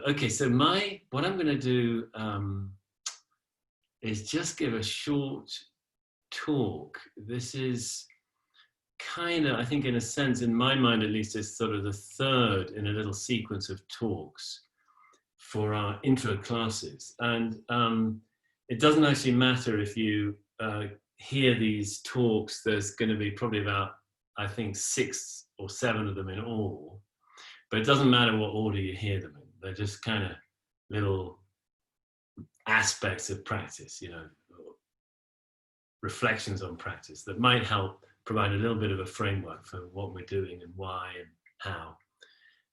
Okay, so what I'm going to do is just give a short talk. This is kind of, I think in a sense, in my mind at least, is sort of the third in a little sequence of talks for our intro classes. And it doesn't actually matter if you hear these talks. There's going to be probably about, I think, 6 or 7 of them in all. But it doesn't matter what order you hear them in. They're just kind of little aspects of practice, reflections on practice that might help provide a little bit of a framework for what we're doing and why and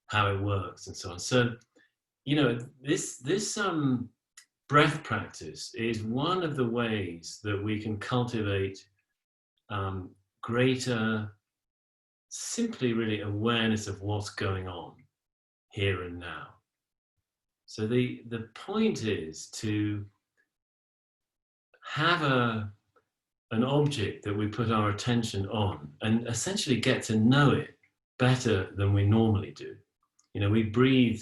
how it works and so on. So, this breath practice is one of the ways that we can cultivate greater, simply really awareness of what's going on here and now. So the point is to have an object that we put our attention on and essentially get to know it better than we normally do. We breathe,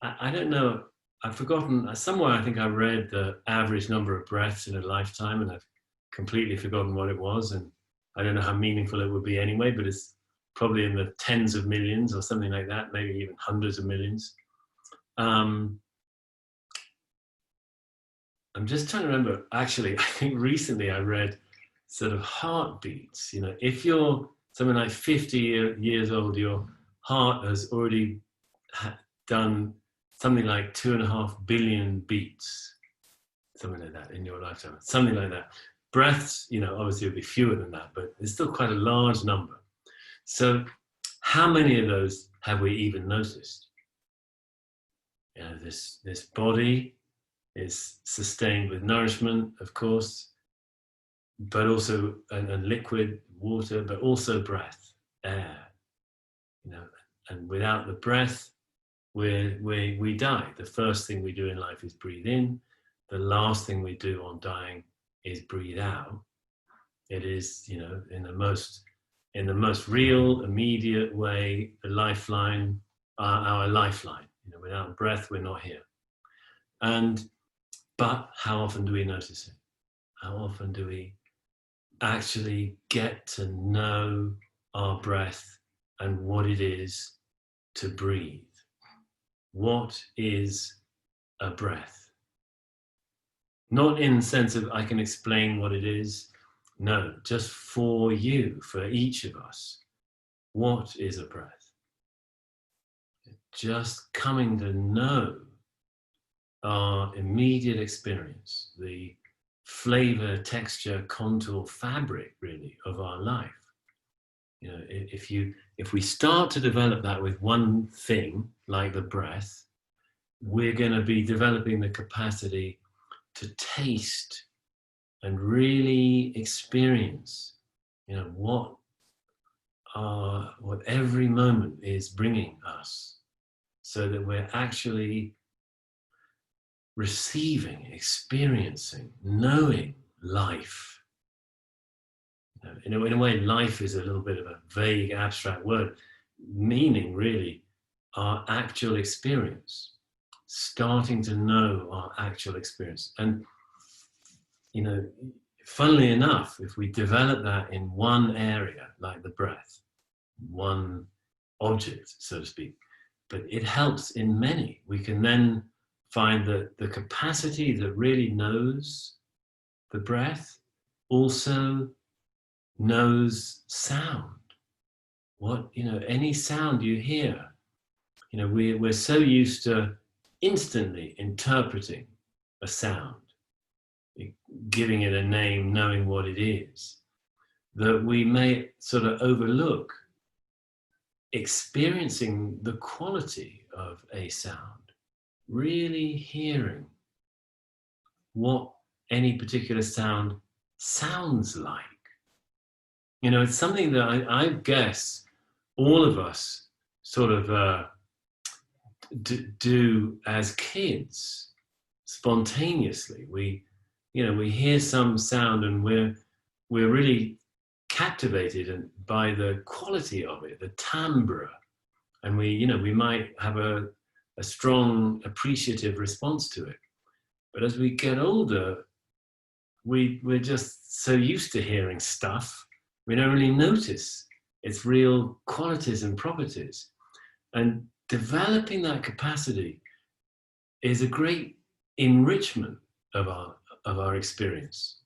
I don't know, I've forgotten, somewhere I think I read the average number of breaths in a lifetime, and I've completely forgotten what it was, and I don't know how meaningful it would be anyway, but it's probably in the tens of millions or something like that, maybe even hundreds of millions. I'm just trying to remember, actually, I think recently I read sort of heartbeats. If you're something like 50 years old, your heart has already done something like 2.5 billion beats, something like that in your lifetime, something like that. Breaths, obviously it would be fewer than that, but it's still quite a large number. So how many of those have we even noticed? This body is sustained with nourishment, of course, but also and liquid water, but also breath, air. And without the breath, we die. The first thing we do in life is breathe in. The last thing we do on dying is breathe out. It is, in the most real, immediate way, the lifeline, our lifeline. Without breath, we're not here. But how often do we notice it? How often do we actually get to know our breath and what it is to breathe? What is a breath? Not in the sense of I can explain what it is. No, just for you, for each of us. What is a breath? Just coming to know our immediate experience, the flavor, texture, contour, fabric, really, of our life. If we start to develop that with one thing, like the breath, we're going to be developing the capacity to taste and really experience, what every moment is bringing us, so that we're actually receiving, experiencing, knowing life. In a way, life is a little bit of a vague, abstract word, meaning really our actual experience, starting to know our actual experience. And, funnily enough, if we develop that in one area, like the breath, one object, so to speak, but it helps in many. We can then find that the capacity that really knows the breath also knows sound. Any sound you hear, we're so used to instantly interpreting a sound, giving it a name, knowing what it is, that we may sort of overlook experiencing the quality of a sound, really hearing what any particular sound sounds like. It's something that I guess all of us sort of do as kids, spontaneously. We hear some sound and we're really captivated by the quality of it, the timbre, and we might have a a strong appreciative response to it. But as we get older, we're just so used to hearing stuff, we don't really notice its real qualities and properties. And developing that capacity is a great enrichment of our experience.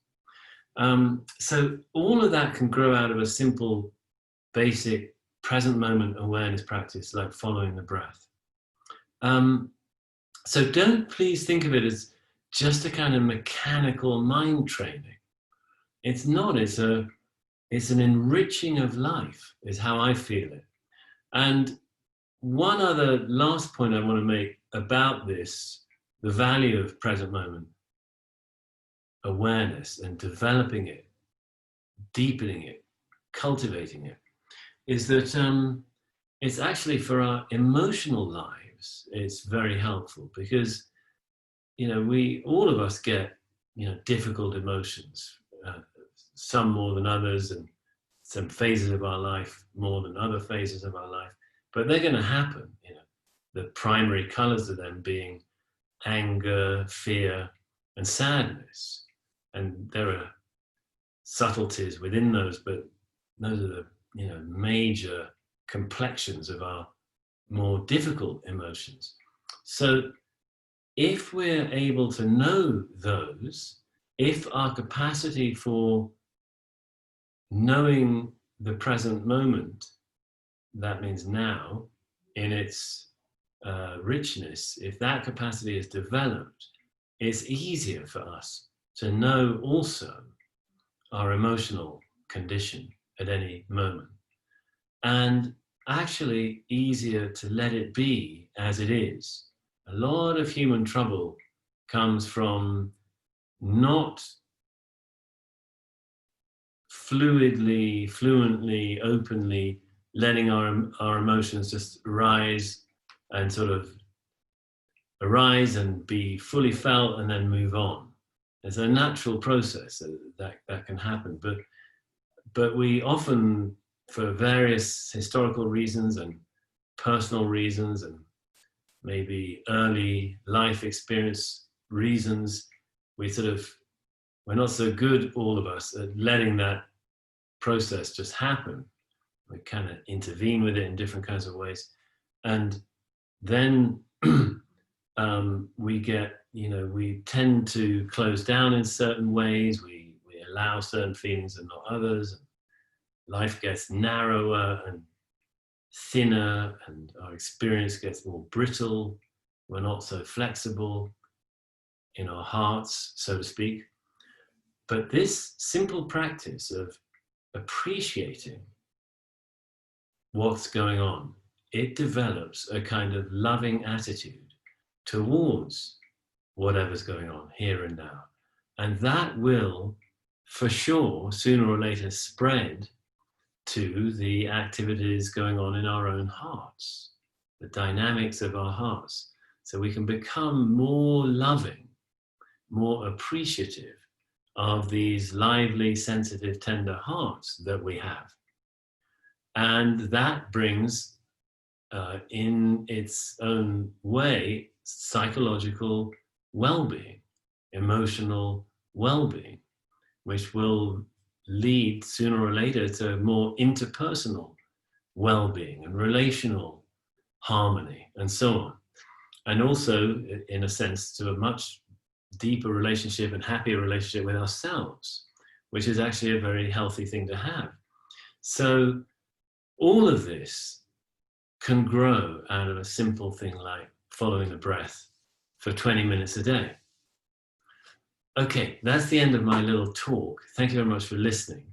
So all of that can grow out of a simple, basic, present moment awareness practice, like following the breath. So don't please think of it as just a kind of mechanical mind training. It's not, it's an enriching of life, is how I feel it. And one other last point I want to make about this, the value of present moment awareness and developing it, deepening it, cultivating it, is that it's actually for our emotional lives, it's very helpful because, all of us get, difficult emotions, some more than others, and some phases of our life more than other phases of our life, but they're going to happen, the primary colors of them being anger, fear, and sadness. And there are subtleties within those, but those are the major complexions of our more difficult emotions. So if we're able to know those, if our capacity for knowing the present moment, that means now, in its richness, if that capacity is developed, it's easier for us to know also our emotional condition at any moment. And actually easier to let it be as it is. A lot of human trouble comes from not fluidly, fluently, openly letting our emotions just rise and sort of arise and be fully felt and then move on. There's a natural process that can happen, but we often, for various historical reasons and personal reasons and maybe early life experience reasons, we're not so good, all of us, at letting that process just happen. We kind of intervene with it in different kinds of ways. And then we get, we tend to close down in certain ways. We allow certain feelings and not others. Life gets narrower and thinner, and our experience gets more brittle. We're not so flexible in our hearts, so to speak. But this simple practice of appreciating what's going on, it develops a kind of loving attitude towards whatever's going on here and now. And that will, for sure, sooner or later spread to the activities going on in our own hearts, the dynamics of our hearts. So we can become more loving, more appreciative of these lively, sensitive, tender hearts that we have. And that brings, in its own way, psychological well-being, emotional well-being, which will lead sooner or later to more interpersonal well-being and relational harmony and so on. And also, in a sense, to a much deeper relationship and happier relationship with ourselves, which is actually a very healthy thing to have. So all of this can grow out of a simple thing like following the breath for 20 minutes a day. Okay, that's the end of my little talk. Thank you very much for listening.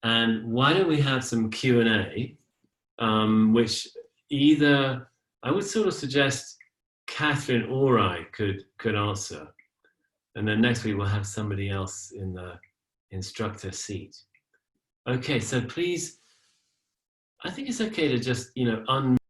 And why don't we have some Q&A, which either, I would sort of suggest Catherine or I could answer. And then next week we'll have somebody else in the instructor seat. Okay, so please, I think it's okay to just,